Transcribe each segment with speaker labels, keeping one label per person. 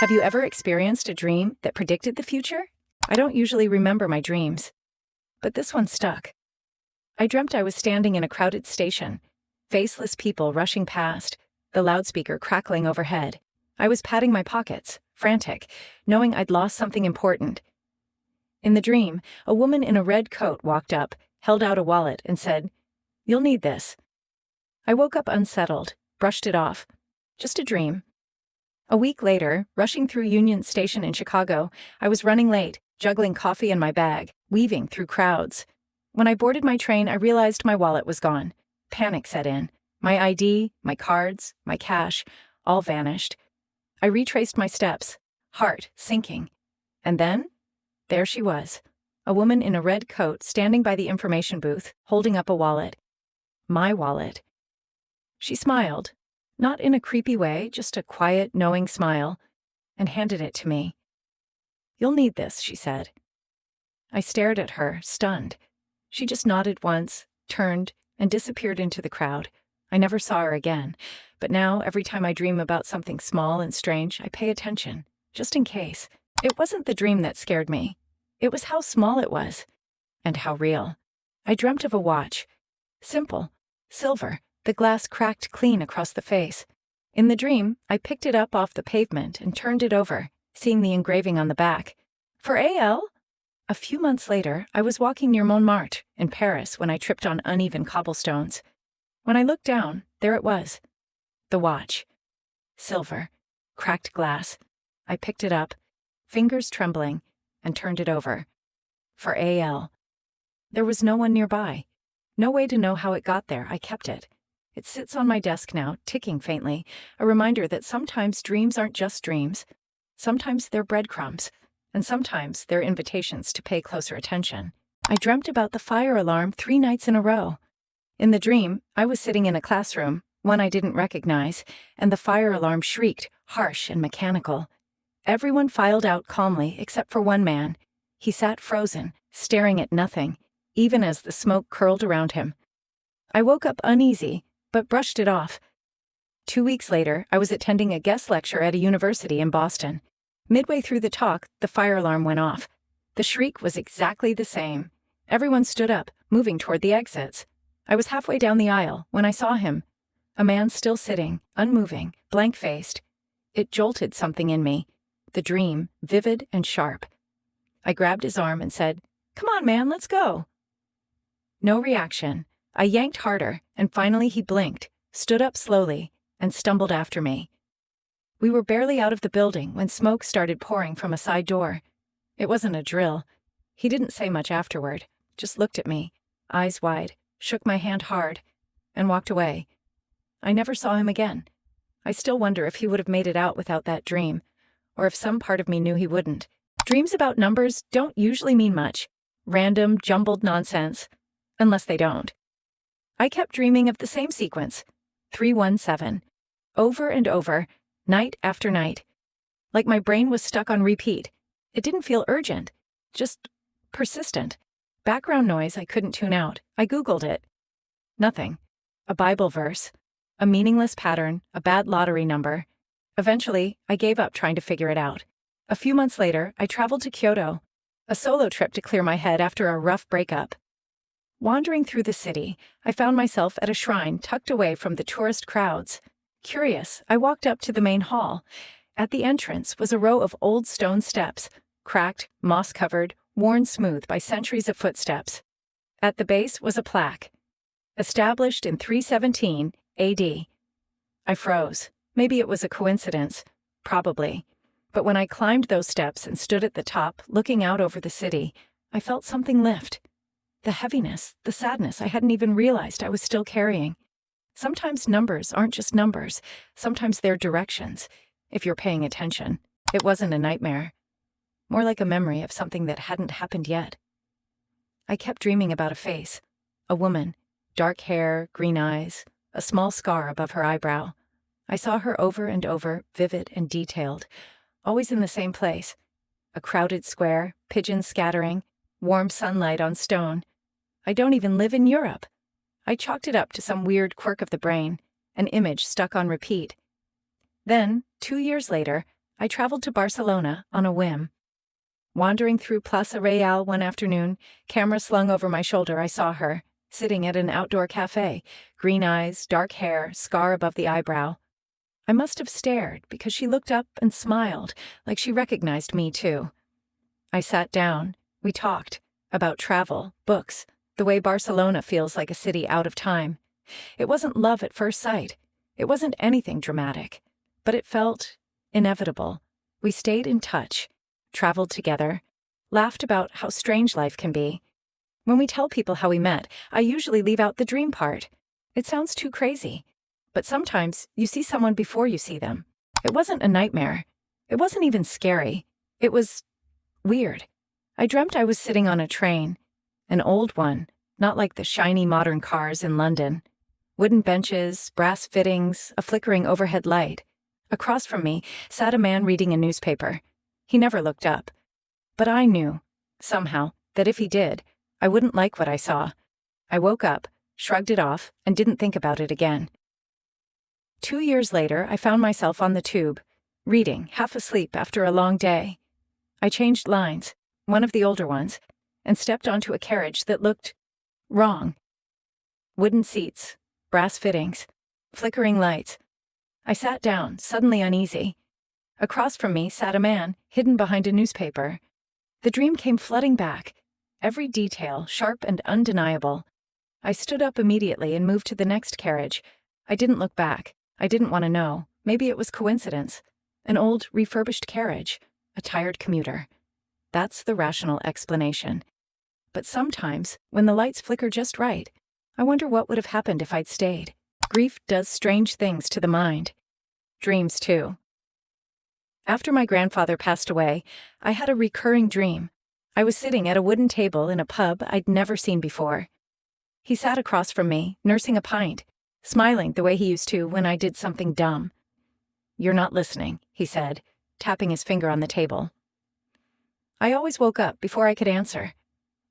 Speaker 1: Have you ever experienced a dream that predicted the future? I don't usually remember my dreams, but this one stuck. I dreamt I was standing in a crowded station, faceless people rushing past, the loudspeaker crackling overhead. I was patting my pockets, frantic, knowing I'd lost something important. In the dream, a woman in a red coat walked up, held out a wallet, and said, "You'll need this." I woke up unsettled, brushed it off. Just a dream. A week later, rushing through Union Station in Chicago, I was running late, juggling coffee in my bag, weaving through crowds. When I boarded my train, I realized my wallet was gone. Panic set in. My ID, my cards, my cash, all vanished. I retraced my steps, heart sinking. And then, there she was, a woman in a red coat standing by the information booth, holding up a wallet. My wallet. She smiled, not in a creepy way, just a quiet, knowing smile, and handed it to me. "You'll need this," she said. I stared at her, stunned. She just nodded once, turned, and disappeared into the crowd. I never saw her again, but now every time I dream about something small and strange, I pay attention, just in case. It wasn't the dream that scared me. It was how small it was, and how real. I dreamt of a watch. Simple, silver, the glass cracked clean across the face. In the dream, I picked it up off the pavement and turned it over, seeing the engraving on the back. "For AL?" A few months later, I was walking near Montmartre in Paris when I tripped on uneven cobblestones. When I looked down, there it was. The watch. Silver. Cracked glass. I picked it up, fingers trembling, and turned it over. For AL. There was no one nearby. No way to know how it got there. I kept it. It sits on my desk now, ticking faintly, a reminder that sometimes dreams aren't just dreams. Sometimes they're breadcrumbs, and sometimes they're invitations to pay closer attention. I dreamt about the fire alarm 3 nights in a row. In the dream, I was sitting in a classroom, one I didn't recognize, and the fire alarm shrieked, harsh and mechanical. Everyone filed out calmly except for one man. He sat frozen, staring at nothing, even as the smoke curled around him. I woke up uneasy, but brushed it off. 2 weeks later, I was attending a guest lecture at a university in Boston. Midway through the talk, the fire alarm went off. The shriek was exactly the same. Everyone stood up, moving toward the exits. I was halfway down the aisle when I saw him. A man still sitting, unmoving, blank-faced. It jolted something in me. The dream, vivid and sharp. I grabbed his arm and said, "Come on, man, let's go." No reaction. I yanked harder, and finally he blinked, stood up slowly, and stumbled after me. We were barely out of the building when smoke started pouring from a side door. It wasn't a drill. He didn't say much afterward, just looked at me, eyes wide, shook my hand hard, and walked away. I never saw him again. I still wonder if he would have made it out without that dream, or if some part of me knew he wouldn't. Dreams about numbers don't usually mean much. Random, jumbled nonsense. Unless they don't. I kept dreaming of the same sequence, 317, over and over, night after night. Like my brain was stuck on repeat. It didn't feel urgent, just persistent. Background noise I couldn't tune out. I Googled it. Nothing. A Bible verse. A meaningless pattern, a bad lottery number. Eventually, I gave up trying to figure it out. A few months later, I traveled to Kyoto. A solo trip to clear my head after a rough breakup. Wandering through the city, I found myself at a shrine tucked away from the tourist crowds. Curious, I walked up to the main hall. At the entrance was a row of old stone steps, cracked, moss-covered, worn smooth by centuries of footsteps. At the base was a plaque. Established in 317 AD. I froze. Maybe it was a coincidence. Probably. But when I climbed those steps and stood at the top, looking out over the city, I felt something lift. The heaviness, the sadness I hadn't even realized I was still carrying. Sometimes numbers aren't just numbers. Sometimes they're directions, if you're paying attention. It wasn't a nightmare. More like a memory of something that hadn't happened yet. I kept dreaming about a face. A woman. Dark hair, green eyes, a small scar above her eyebrow. I saw her over and over, vivid and detailed. Always in the same place. A crowded square, pigeons scattering, warm sunlight on stone. I don't even live in Europe. I chalked it up to some weird quirk of the brain, an image stuck on repeat. Then, 2 years later, I traveled to Barcelona on a whim. Wandering through Plaza Real one afternoon, camera slung over my shoulder, I saw her, sitting at an outdoor cafe, green eyes, dark hair, scar above the eyebrow. I must have stared because she looked up and smiled, like she recognized me too. I sat down. We talked about travel, books, the way Barcelona feels like a city out of time. It wasn't love at first sight. It wasn't anything dramatic, but it felt inevitable. We stayed in touch, traveled together, laughed about how strange life can be. When we tell people how we met, I usually leave out the dream part. It sounds too crazy, but sometimes you see someone before you see them. It wasn't a nightmare. It wasn't even scary. It was weird. I dreamt I was sitting on a train, an old one, not like the shiny modern cars in London. Wooden benches, brass fittings, a flickering overhead light. Across from me sat a man reading a newspaper. He never looked up. But I knew, somehow, that if he did, I wouldn't like what I saw. I woke up, shrugged it off, and didn't think about it again. 2 years later, I found myself on the tube, reading, half asleep after a long day. I changed lines, one of the older ones, and stepped onto a carriage that looked wrong. Wooden seats, brass fittings, flickering lights. I sat down, suddenly uneasy. Across from me sat a man, hidden behind a newspaper. The dream came flooding back, every detail sharp and undeniable. I stood up immediately and moved to the next carriage. I didn't look back. I didn't want to know. Maybe it was coincidence. An old, refurbished carriage. A tired commuter. That's the rational explanation. But sometimes, when the lights flicker just right, I wonder what would have happened if I'd stayed. Grief does strange things to the mind. Dreams, too. After my grandfather passed away, I had a recurring dream. I was sitting at a wooden table in a pub I'd never seen before. He sat across from me, nursing a pint, smiling the way he used to when I did something dumb. "You're not listening," he said, tapping his finger on the table. I always woke up before I could answer.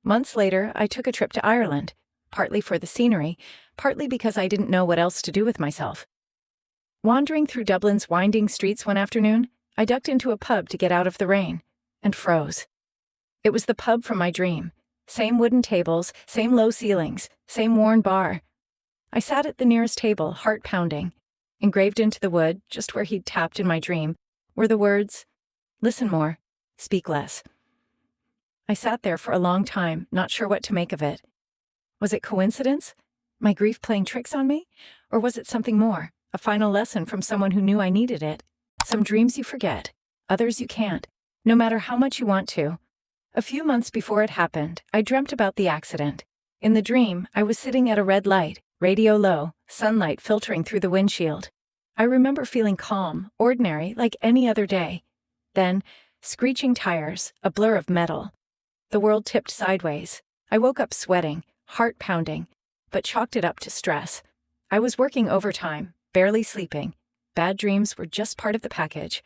Speaker 1: Months later, I took a trip to Ireland, partly for the scenery, partly because I didn't know what else to do with myself. Wandering through Dublin's winding streets one afternoon, I ducked into a pub to get out of the rain, and froze. It was the pub from my dream. Same wooden tables, same low ceilings, same worn bar. I sat at the nearest table, heart pounding. Engraved into the wood, just where he'd tapped in my dream, were the words, "Listen more, speak less." I sat there for a long time, not sure what to make of it. Was it coincidence? My grief playing tricks on me? Or was it something more? A final lesson from someone who knew I needed it? Some dreams you forget, others you can't, no matter how much you want to. A few months before it happened, I dreamt about the accident. In the dream, I was sitting at a red light, radio low, sunlight filtering through the windshield. I remember feeling calm, ordinary, like any other day. Then, screeching tires, a blur of metal. The world tipped sideways. I woke up sweating, heart pounding, but chalked it up to stress. I was working overtime, barely sleeping. Bad dreams were just part of the package.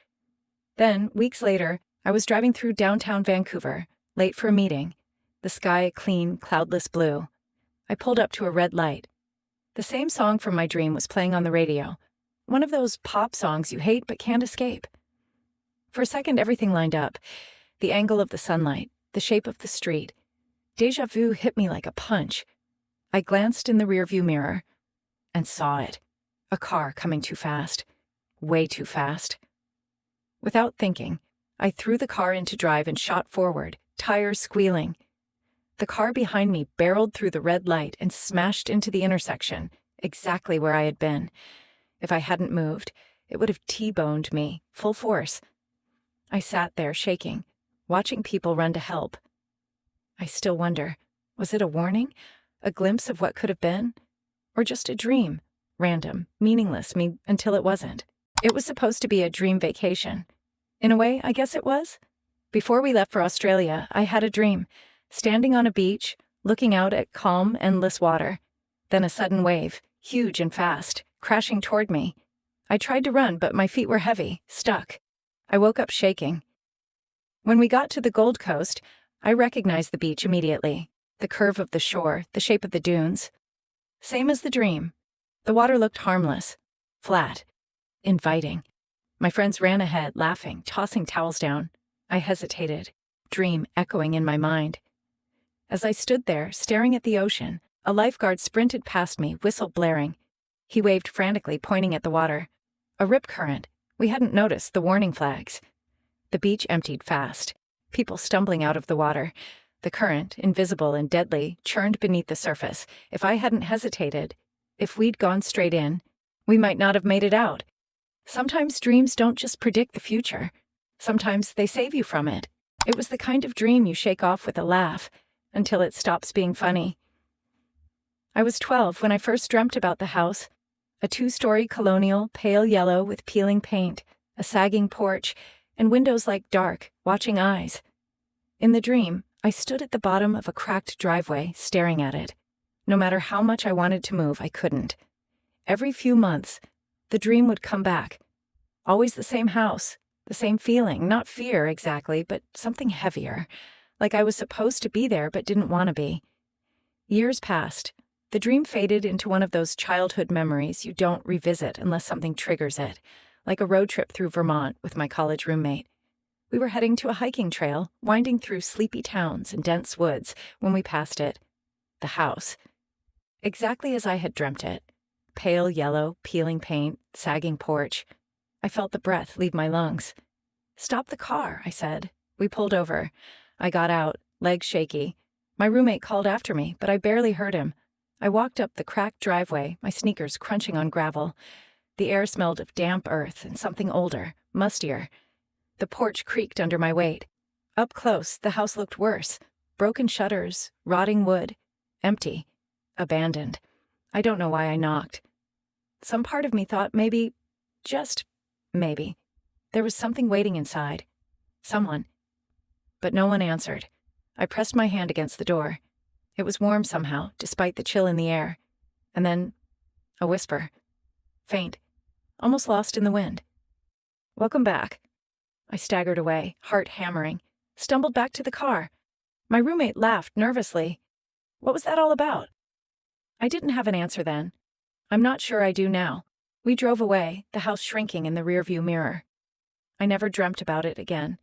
Speaker 1: Then, weeks later, I was driving through downtown Vancouver, late for a meeting. The sky a clean, cloudless blue. I pulled up to a red light. The same song from my dream was playing on the radio. One of those pop songs you hate but can't escape. For a second, everything lined up. The angle of the sunlight, the shape of the street. Déjà vu hit me like a punch. I glanced in the rearview mirror and saw it. A car coming too fast. Way too fast. Without thinking, I threw the car into drive and shot forward, tires squealing. The car behind me barreled through the red light and smashed into the intersection, exactly where I had been. If I hadn't moved, it would have T-boned me, full force. I sat there shaking, watching people run to help. I still wonder, was it a warning? A glimpse of what could have been? Or just a dream? Random, meaningless until it wasn't. It was supposed to be a dream vacation. In a way, I guess it was. Before we left for Australia, I had a dream. Standing on a beach, looking out at calm, endless water. Then a sudden wave, huge and fast, crashing toward me. I tried to run, but my feet were heavy, stuck. I woke up shaking. When we got to the Gold Coast, I recognized the beach immediately. The curve of the shore, the shape of the dunes. Same as the dream. The water looked harmless, flat, inviting. My friends ran ahead, laughing, tossing towels down. I hesitated, dream echoing in my mind. As I stood there, staring at the ocean, a lifeguard sprinted past me, whistle blaring. He waved frantically, pointing at the water. A rip current. We hadn't noticed the warning flags. The beach emptied fast, people stumbling out of the water. The current, invisible and deadly, churned beneath the surface. If I hadn't hesitated, if we'd gone straight in, we might not have made it out. Sometimes dreams don't just predict the future. Sometimes they save you from it. It was the kind of dream you shake off with a laugh until it stops being funny. I was 12 when I first dreamt about the house. A 2-story colonial, pale yellow with peeling paint, a sagging porch, and windows like dark, watching eyes. In the dream, I stood at the bottom of a cracked driveway, staring at it. No matter how much I wanted to move, I couldn't. Every few months, the dream would come back. Always the same house, the same feeling, not fear exactly, but something heavier. Like I was supposed to be there but didn't want to be. Years passed. The dream faded into one of those childhood memories you don't revisit unless something triggers it, like a road trip through Vermont with my college roommate. We were heading to a hiking trail, winding through sleepy towns and dense woods when we passed it. The house. Exactly as I had dreamt it. Pale yellow, peeling paint, sagging porch. I felt the breath leave my lungs. "Stop the car," I said. We pulled over. I got out, legs shaky. My roommate called after me, but I barely heard him. I walked up the cracked driveway, my sneakers crunching on gravel. The air smelled of damp earth and something older, mustier. The porch creaked under my weight. Up close, the house looked worse. Broken shutters, rotting wood, empty, abandoned. I don't know why I knocked. Some part of me thought maybe, just maybe, there was something waiting inside. Someone. But no one answered. I pressed my hand against the door. It was warm somehow, despite the chill in the air. And then, a whisper. Faint, almost lost in the wind. "Welcome back." I staggered away, heart hammering, stumbled back to the car. My roommate laughed nervously. What was that all about? I didn't have an answer then. I'm not sure I do now. We drove away, the house shrinking in the rearview mirror. I never dreamt about it again.